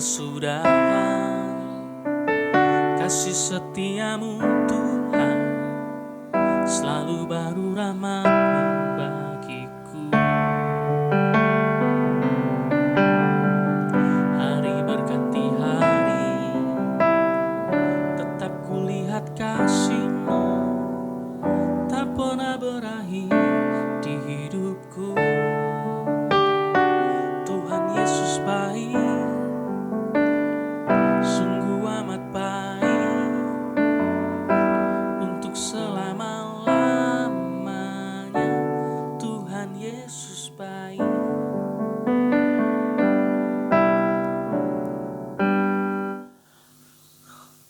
berkesudahan. Kasih setiamu Tuhan, selalu baru rahmat-Mu bagiku. Hari berganti hari, tetap kulihat kasih-Mu, tak pernah berakhir di hidupku. Tuhan Yesus baik, sungguh amat baik, untuk selama-lamanya. Tuhan Yesus baik.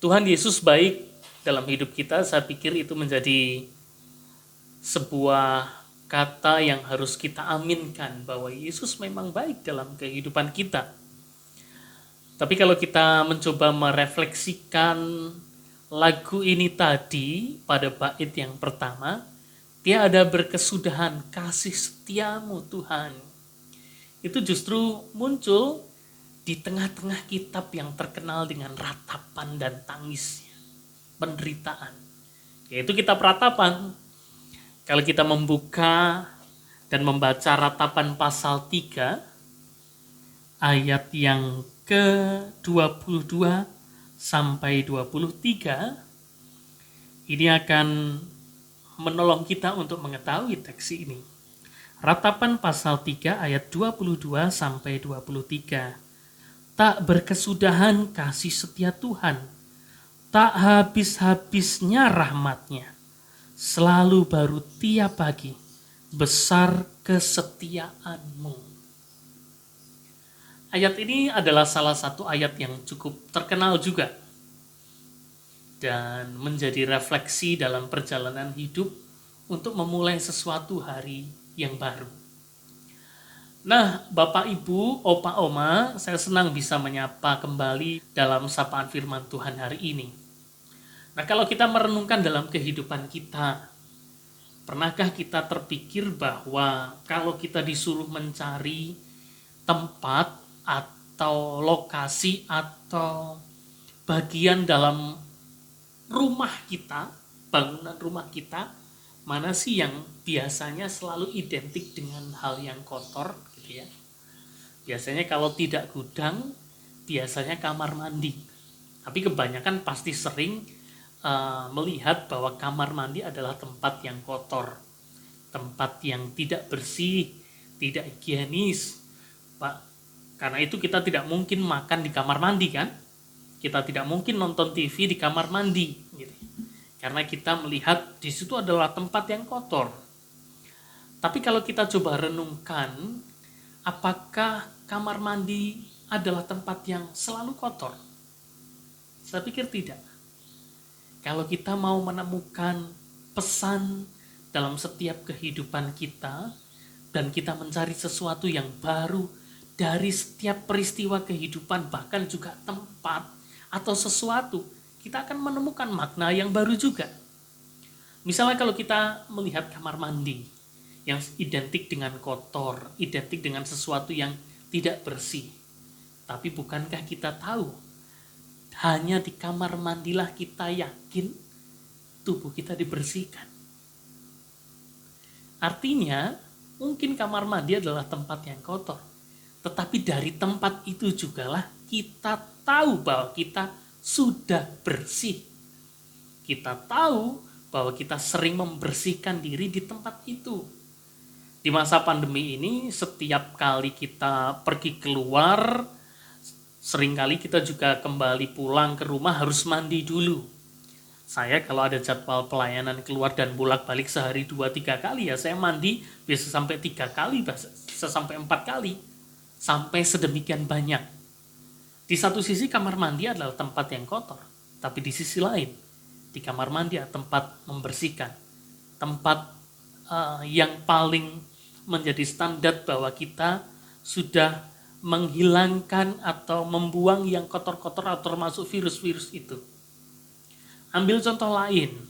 Tuhan Yesus baik dalam hidup kita, saya pikir itu menjadi sebuah kata yang harus kita aminkan, bahwa Yesus memang baik dalam kehidupan kita. Tapi kalau kita mencoba merefleksikan lagu ini tadi pada bait yang pertama, dia ada berkesudahan kasih setiamu Tuhan. Itu justru muncul di tengah-tengah kitab yang terkenal dengan ratapan dan tangisnya, penderitaan. Yaitu kitab ratapan. Kalau kita membuka dan membaca ratapan pasal 3, ayat yang ke-22 sampai 23, ini akan menolong kita untuk mengetahui teks ini. Ratapan pasal 3 ayat 22 sampai 23. Tak berkesudahan kasih setia Tuhan, tak habis-habisnya rahmat-Nya, selalu baru tiap pagi, besar kesetiaan-Mu. Ayat ini adalah salah satu ayat yang cukup terkenal juga dan menjadi refleksi dalam perjalanan hidup untuk memulai sesuatu hari yang baru. Nah, Bapak, Ibu, Opa, Oma, saya senang bisa menyapa kembali dalam sapaan firman Tuhan hari ini. Nah, kalau kita merenungkan dalam kehidupan kita, pernahkah kita terpikir bahwa kalau kita disuruh mencari tempat atau lokasi atau bagian dalam rumah kita, bangunan rumah kita, mana sih yang biasanya selalu identik dengan hal yang kotor gitu ya? Biasanya kalau tidak gudang, biasanya kamar mandi. Tapi kebanyakan pasti sering melihat bahwa kamar mandi adalah tempat yang kotor, tempat yang tidak bersih, tidak higienis, Pak. Karena itu kita tidak mungkin makan di kamar mandi kan? Kita tidak mungkin nonton TV di kamar mandi gitu. Karena kita melihat di situ adalah tempat yang kotor. Tapi kalau kita coba renungkan, apakah kamar mandi adalah tempat yang selalu kotor? Saya pikir tidak. Kalau kita mau menemukan pesan dalam setiap kehidupan kita, dan kita mencari sesuatu yang baru dari setiap peristiwa kehidupan, bahkan juga tempat atau sesuatu, kita akan menemukan makna yang baru juga. Misalnya kalau kita melihat kamar mandi yang identik dengan kotor, identik dengan sesuatu yang tidak bersih. Tapi bukankah kita tahu, hanya di kamar mandilah kita yakin tubuh kita dibersihkan. Artinya, mungkin kamar mandi adalah tempat yang kotor. Tetapi dari tempat itu jugalah kita tahu bahwa kita sudah bersih. Kita tahu bahwa kita sering membersihkan diri di tempat itu. Di masa pandemi ini, setiap kali kita pergi keluar, seringkali kita juga kembali pulang ke rumah harus mandi dulu. Saya kalau ada jadwal pelayanan keluar dan bolak-balik sehari 2-3 kali, ya saya mandi bisa sampai 3 kali, bisa sampai 4 kali. Sampai sedemikian banyak. Di satu sisi kamar mandi adalah tempat yang kotor, tapi di sisi lain, di kamar mandi adalah tempat membersihkan, tempat yang paling menjadi standar bahwa kita sudah menghilangkan atau membuang yang kotor-kotor atau termasuk virus-virus itu. Ambil contoh lain,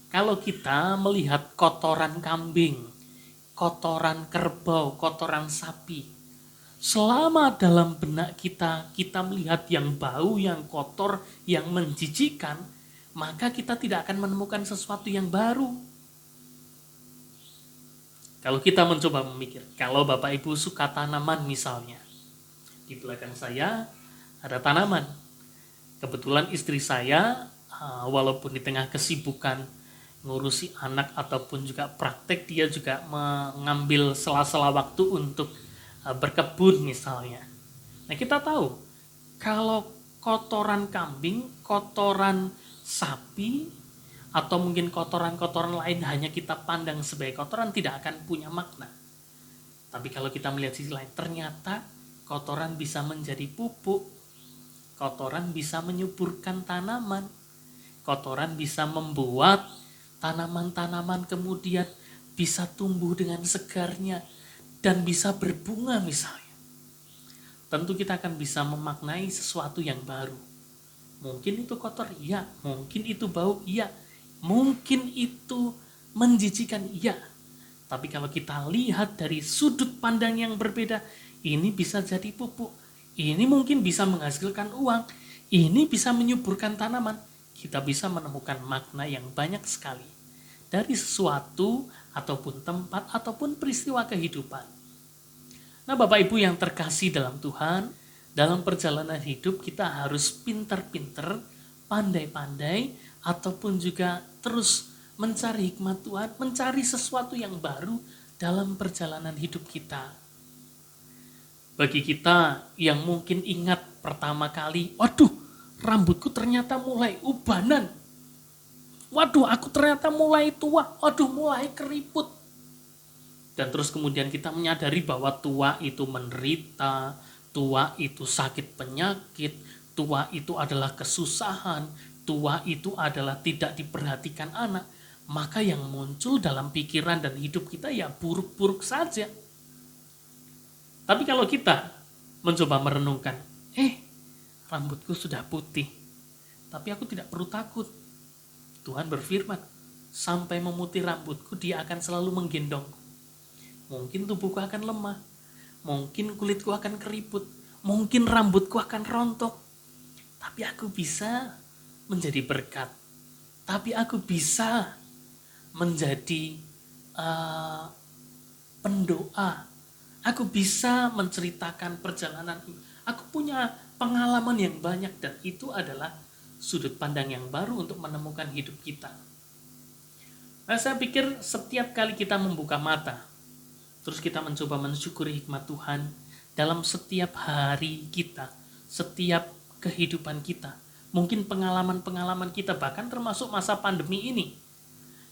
kalau kita melihat kotoran kambing, kotoran kerbau, kotoran sapi, Selama dalam benak kita, kita melihat yang bau, yang kotor, yang menjijikkan, maka kita tidak akan menemukan sesuatu yang baru. Kalau kita mencoba memikir, kalau Bapak Ibu suka tanaman misalnya, di belakang saya ada tanaman. Kebetulan istri saya, walaupun di tengah kesibukan ngurusi anak ataupun juga praktek, dia juga mengambil sela-sela waktu untuk berkebun misalnya. Nah, kita tahu kalau kotoran kambing, kotoran sapi, atau mungkin kotoran-kotoran lain hanya kita pandang sebagai kotoran, tidak akan punya makna. Tapi kalau kita melihat sisi lain, ternyata kotoran bisa menjadi pupuk, kotoran bisa menyuburkan tanaman, kotoran bisa membuat tanaman-tanaman kemudian bisa tumbuh dengan segarnya dan bisa berbunga misalnya. Tentu kita akan bisa memaknai sesuatu yang baru. Mungkin itu kotor, iya. Mungkin itu bau, iya. Mungkin itu menjijikan, iya. Tapi kalau kita lihat dari sudut pandang yang berbeda, ini bisa jadi pupuk, ini mungkin bisa menghasilkan uang, ini bisa menyuburkan tanaman. Kita bisa menemukan makna yang banyak sekali dari sesuatu ataupun tempat ataupun peristiwa kehidupan. Nah, Bapak Ibu yang terkasih dalam Tuhan, dalam perjalanan hidup kita harus pintar-pintar, pandai-pandai, ataupun juga terus mencari hikmat Tuhan, mencari sesuatu yang baru dalam perjalanan hidup kita. Bagi kita yang mungkin ingat pertama kali, waduh, rambutku ternyata mulai ubanan. Waduh, aku ternyata mulai tua. Waduh, mulai keriput. Dan terus kemudian kita menyadari bahwa tua itu menderita, tua itu sakit penyakit, tua itu adalah kesusahan, tua itu adalah tidak diperhatikan anak. Maka yang muncul dalam pikiran dan hidup kita ya buruk-buruk saja. Tapi kalau kita mencoba merenungkan, rambutku sudah putih, tapi aku tidak perlu takut. Tuhan berfirman, sampai memutih rambutku dia akan selalu menggendongku. Mungkin tubuhku akan lemah, mungkin kulitku akan keriput, mungkin rambutku akan rontok, tapi aku bisa menjadi berkat. Tapi aku bisa menjadi pendoa. Aku bisa menceritakan perjalanan. Aku punya pengalaman yang banyak dan itu adalah sudut pandang yang baru untuk menemukan hidup kita. Nah, saya pikir setiap kali kita membuka mata, terus kita mencoba mensyukuri hikmat Tuhan dalam setiap hari kita, setiap kehidupan kita. Mungkin pengalaman-pengalaman kita bahkan termasuk masa pandemi ini.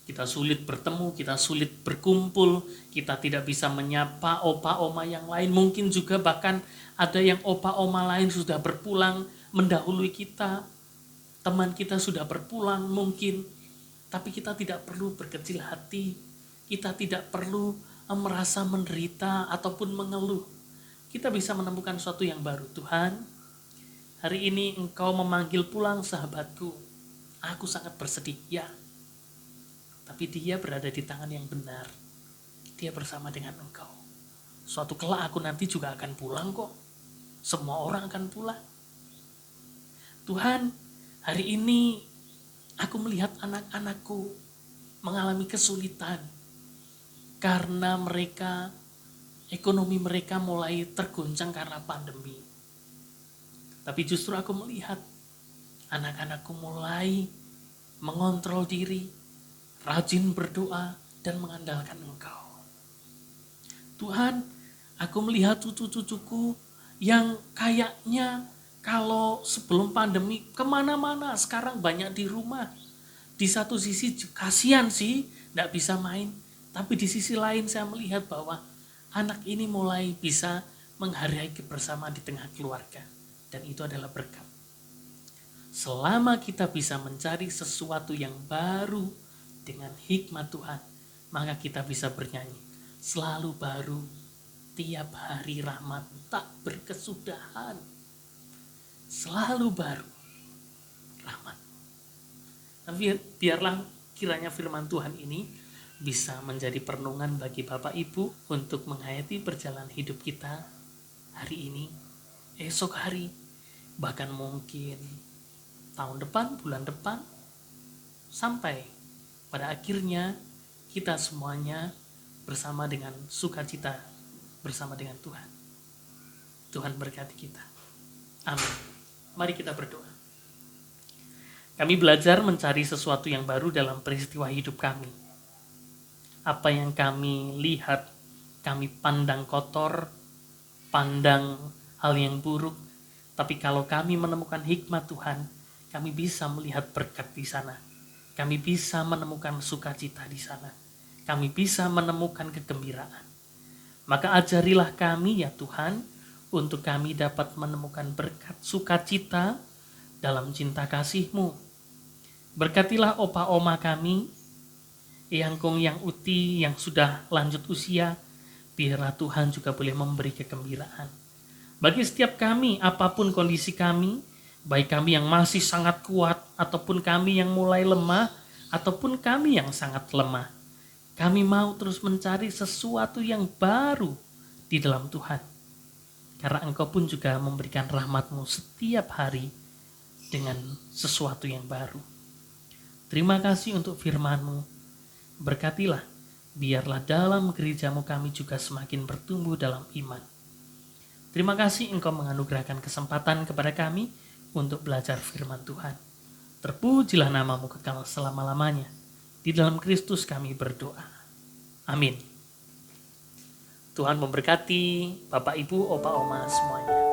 Kita sulit bertemu, kita sulit berkumpul, kita tidak bisa menyapa opa oma yang lain. Mungkin juga bahkan ada yang opa oma lain sudah berpulang mendahului kita. Teman kita sudah berpulang mungkin. Tapi kita tidak perlu berkecil hati. Kita tidak perlu merasa menderita ataupun mengeluh. Kita bisa menemukan sesuatu yang baru. Tuhan, hari ini Engkau memanggil pulang sahabatku. Aku sangat bersedih, ya. Tapi dia berada di tangan yang benar. Dia bersama dengan Engkau. Suatu kelak aku nanti juga akan pulang kok. Semua orang akan pulang. Tuhan, hari ini aku melihat anak-anakku mengalami kesulitan. Karena ekonomi mereka mulai tergoncang karena pandemi. Tapi justru aku melihat anak-anakku mulai mengontrol diri, rajin berdoa dan mengandalkan Engkau. Tuhan, aku melihat cucu-cucuku yang kayaknya kalau sebelum pandemi kemana-mana, sekarang banyak di rumah. Di satu sisi kasihan sih, tidak bisa main. Tapi di sisi lain saya melihat bahwa anak ini mulai bisa menghargai kebersamaan di tengah keluarga. Dan itu adalah berkat. Selama kita bisa mencari sesuatu yang baru dengan hikmat Tuhan, maka kita bisa bernyanyi, selalu baru, tiap hari rahmat tak berkesudahan. Selalu baru rahmat. Tapi biarlah kiranya firman Tuhan ini bisa menjadi perenungan bagi Bapak Ibu untuk menghayati perjalanan hidup kita hari ini, esok hari, bahkan mungkin tahun depan, bulan depan, sampai pada akhirnya kita semuanya bersama dengan sukacita, bersama dengan Tuhan. Tuhan berkati kita. Amin. Mari kita berdoa. Kami belajar mencari sesuatu yang baru dalam peristiwa hidup kami. Apa yang kami lihat, kami pandang kotor, pandang hal yang buruk. Tapi kalau kami menemukan hikmat Tuhan, kami bisa melihat berkat di sana. Kami bisa menemukan sukacita di sana. Kami bisa menemukan kegembiraan. Maka ajarilah kami ya Tuhan, untuk kami dapat menemukan berkat sukacita dalam cinta kasih-Mu. Berkatilah opa oma kami, Eyang Kong yang uti yang sudah lanjut usia, biarlah Tuhan juga boleh memberi kegembiraan. Bagi setiap kami, apapun kondisi kami, baik kami yang masih sangat kuat, ataupun kami yang mulai lemah, ataupun kami yang sangat lemah. Kami mau terus mencari sesuatu yang baru di dalam Tuhan. Karena Engkau pun juga memberikan rahmat-Mu setiap hari dengan sesuatu yang baru. Terima kasih untuk firman-Mu. Berkatilah, biarlah dalam gereja-Mu kami juga semakin bertumbuh dalam iman. Terima kasih Engkau menganugerahkan kesempatan kepada kami untuk belajar firman Tuhan. Terpujilah nama-Mu kekal selama-lamanya. Di dalam Kristus kami berdoa. Amin. Tuhan memberkati Bapak, Ibu, Opa, Oma semuanya.